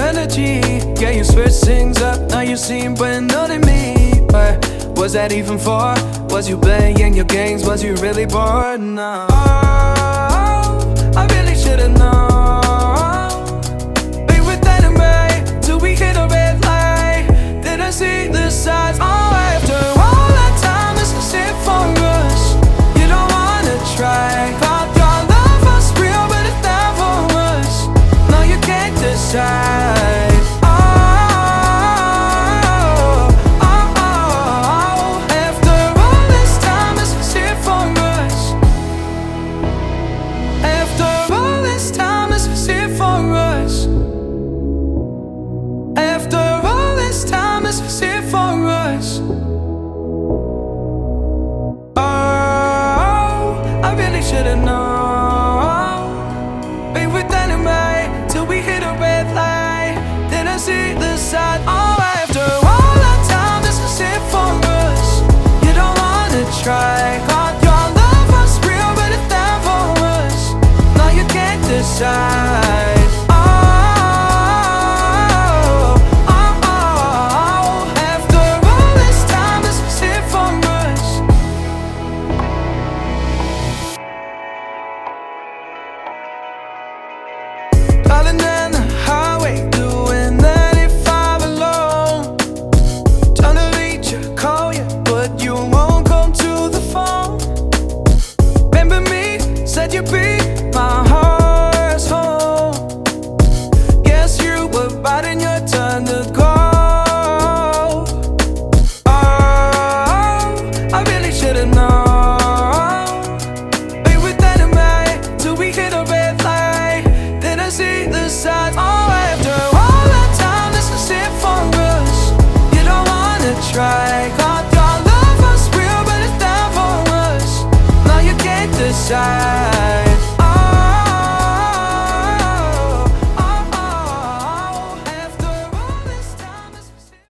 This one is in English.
energy. Yeah, you switch things up, now you seem brand new to me. But was that even for? Was you playing your games? Was you really bored? No. Oh, I really should've known. Be with that and right till we hit a red light. Didn't see the signs. Oh, after all that time, this is it for us. You don't wanna try. Thought your love was real, but it never was. No, you can't decide.